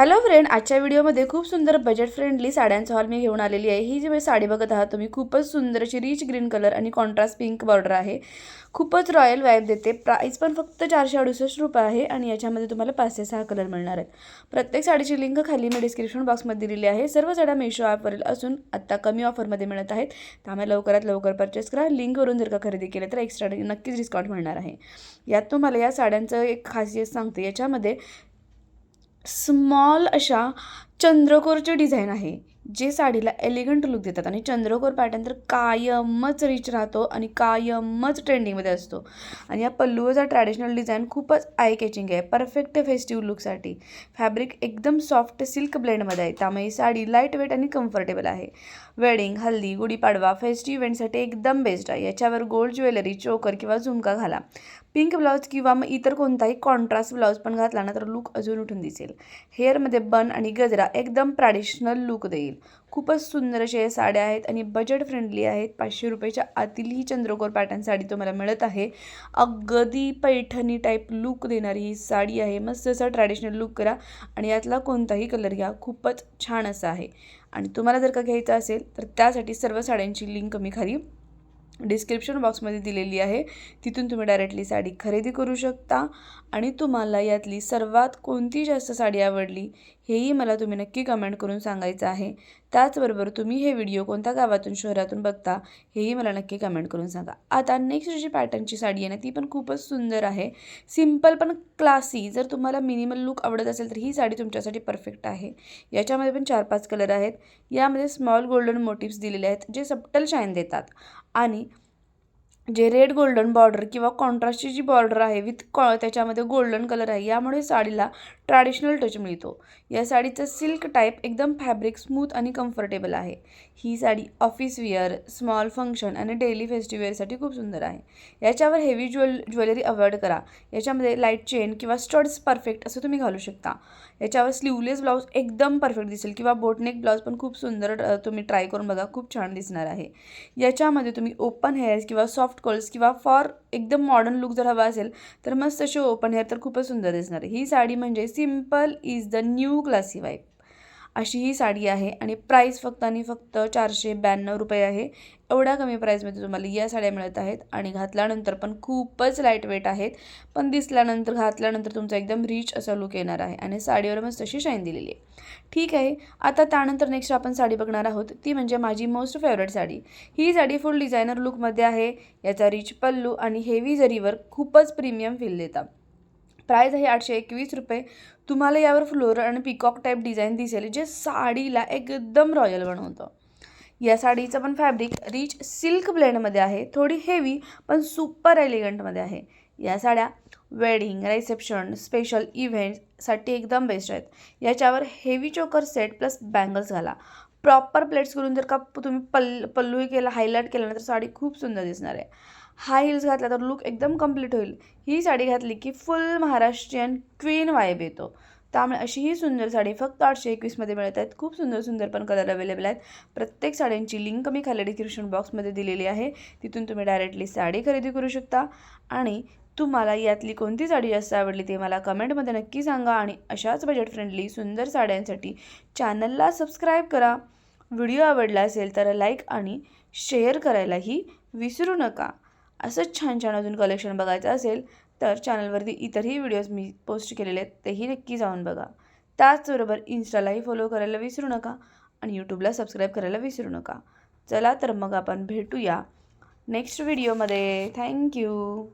Hello friend, आजच्या व्हिडिओमध्ये खूप सुंदर बजेट फ्रेंडली साड्यांचा हॉल मी घेऊन आलेली आहे। ही जी साडी बघत आहात तुम्ही खूपच सुंदर अशी रिच ग्रीन कलर आणि कॉन्ट्रास्ट पिंक बॉर्डर आहे। खूपच रॉयल वाइब देते। प्राइस पण फक्त 468 रुपये आहे आणि याच्यामध्ये तुम्हाला 5 ते 6 कलर मिळणार आहेत। प्रत्येक साडीची लिंक खाली मी डिस्क्रिप्शन बॉक्समध्ये दिलेली आहे। सर्व साड्या मीशो ॲपवरील असून आता कमी ऑफरमध्ये मिळत आहेत, त्यामुळे लवकरात लवकर परचेस करा। लिंकवरून जर का खरेदी केलं तर एक्स्ट्रा नक्कीच डिस्काउंट मिळणार आहे। यात तुम्हाला या साड्यांचं एक खासियत सांगते, याच्यामध्ये स्मॉल अशा चंद्रकोरची डिझाईन आहे, जे साडीला एलिगंट लुक देतात आणि चंद्रकोर पॅटर्न तर कायमच रिच राहतो आणि कायमच ट्रेंडिंगमध्ये असतो। आणि या पल्लूचा ट्रॅडिशनल डिझाईन खूपच आय कॅचिंग आहे, परफेक्ट फेस्टिव्ह लुकसाठी। फॅब्रिक एकदम सॉफ्ट सिल्क ब्लेंडमध्ये आहे, त्यामुळे साडी लाईट वेट आणि कम्फर्टेबल आहे। वेडिंग, हल्दी, गुढीपाडवा, फेस्टिव्ह इव्हेंटसाठी एकदम बेस्ट आहे। याच्यावर गोल्ड ज्वेलरी, चोकर किंवा झुमका घाला। पिंक ब्लाउज किंवा मग इतर कोणताही कॉन्ट्रास्ट ब्लाउज पण घातला ना तर लुक अजून उठून दिसेल। हेअरमध्ये बन आणि गजरा एकदम ट्रॅडिशनल लुक देईल। खूपच सुंदर अशा साड्या आहेत आणि बजेट फ्रेंडली आहेत। 500 रुपयाच्या आतील ही चंद्रकोर पॅटर्न साडी तुम्हाला मिळत आहे। अगदी पैठणी टाईप लुक देणारी ही साडी आहे। मस्त असा ट्रॅडिशनल लुक करा आणि यातला कोणताही कलर घ्या, खूपच छान असा आहे। आणि तुम्हाला जर का घ्यायचं असेल तर त्यासाठी सर्व साड्यांची लिंक मी खाली डिस्क्रिप्शन बॉक्समध्ये दिलेली आहे, तिथून तुम्ही डायरेक्टली साडी खरेदी करू शकता। आणि तुम्हाला यातली सर्वात कोणती जास्त साडी आवडली हेही मला तुम्ही नक्की कमेंट करून सांगायचं आहे। त्याचबरोबर तुम्ही हे व्हिडिओ कोणत्या गावातून शहरातून बघता हेही मला नक्की कमेंट करून सांगा। आता नेक्स्ट जी पॅटर्नची साडी आहे ना, ती पण खूपच सुंदर आहे, सिंपल पण क्लासी। जर तुम्हाला मिनिमल लुक आवडत असेल तर ही साडी तुमच्यासाठी परफेक्ट आहे। याच्यामध्ये पण 4-5 कलर आहेत। यामध्ये स्मॉल गोल्डन मोटिव्स दिलेले आहेत, जे सबटल शाईन देतात। आणि जे रेड गोल्डन बॉर्डर किंवा कॉन्ट्रास्टची जी बॉर्डर आहे विथ त्याच्यामध्ये गोल्डन कलर आहे, यामुळे साडीला ट्रॅडिशनल टच मिळतो। या साडीचं सिल्क टाईप एकदम फॅब्रिक स्मूथ आणि कम्फर्टेबल आहे। ही sari office wear, small function आणि डेली फेस्टिव्हसाठी खूप सुंदर आहे। याच्यावर हेवी ज्वेलरी अवॉइड करा। याच्यामध्ये लाईट चेन किंवा स्टड्स परफेक्ट असं तुम्ही घालू शकता। याच्यावर स्लीवलेस ब्लाऊज एकदम परफेक्ट दिसेल किंवा बोटनेक ब्लाऊज पण खूप सुंदर तुम्ही ट्राय करून बघा, खूप छान दिसणार आहे। याच्यामध्ये तुम्ही ओपन हेअर्स किंवा सॉफ्ट कर्ल्स किंवा फॉर एकदम मॉडर्न लुक जर हवा असेल तर मस्त असे ओपन हेअर तर खूपच सुंदर दिसणार आहे। ही साडी म्हणजे simple is the new classy vibe अशी ही साडी आहे आणि प्राईस फक्त आणि फक्त 492 रुपये आहे। एवढ्या कमी प्राईसमध्ये तुम्हाला या साड्या मिळत आहेत आणि घातल्यानंतर पण खूपच लाईट वेट आहेत, पण घातल्यानंतर तुमचा एकदम रिच असा लुक येणार आहे आणि साडीवर मस्त अशी शाईन दिलेली आहे। ठीक आहे, आता त्यानंतर नेक्स्ट आपण साडी बघणार आहोत, ती म्हणजे माझी मोस्ट फेवरेट साडी। ही साडी फुल डिझायनर लुकमध्ये आहे। याचा रिच पल्लू आणि हेवी जरीवर खूपच प्रीमियम फील देतात। प्राईस आहे 821 रुपये। तुम्हाला यावर फ्लोरल आणि पिकॉक टाईप डिझाईन दिसेल, जे साडीला एकदम रॉयल बनवतं। या साडीचं पण फॅब्रिक रिच सिल्क ब्लेंडमध्ये आहे, थोडी हेवी पण सुपर एलिगंटमध्ये आहे। या साड्या वेडिंग, रिसेप्शन, स्पेशल इव्हेंट्ससाठी एकदम बेस्ट आहेत। याच्यावर हेवी चोकर सेट प्लस बँगल्स घाला। प्रॉपर प्लेट्स करून जर का तुम्ही पल्लूही केला, हायलाईट केला ना तर साडी खूप सुंदर दिसणार आहे। हाय हिल्स घातला तर लुक एकदम कंप्लीट होईल। ही साडी घातली की फुल महाराष्ट्रीयन क्वीन वाईब येतो। त्यामुळे अशी ही सुंदर साडी फक्त 821 मिळत आहेत। खूप सुंदर सुंदर पण कलर अवेलेबल आहेत। प्रत्येक साड्यांची लिंक मी खाली डिस्क्रिप्शन बॉक्समध्ये दिलेली आहे, तिथून तुम्ही डायरेक्टली साडी खरेदी करू शकता। आणि तुम्हाला यातली कोणती साडी जास्त आवडली ते मला कमेंटमध्ये नक्की सांगा। आणि अशाच बजेट फ्रेंडली सुंदर साड्यांसाठी चॅनलला सबस्क्राईब करा। व्हिडिओ आवडला असेल तर लाईक आणि शेअर करायलाही विसरू नका। असंच छान छान अजून कलेक्शन बघायचं असेल तर चॅनलवरती इतरही व्हिडिओज मी पोस्ट केलेले आहेत, तेही नक्की जाऊन बघा। त्याचबरोबर इन्स्टालाही फॉलो करायला विसरू नका आणि यूट्यूबला सबस्क्राईब करायला विसरू नका। चला तर मग आपण भेटूया नेक्स्ट व्हिडिओमध्ये। थँक्यू।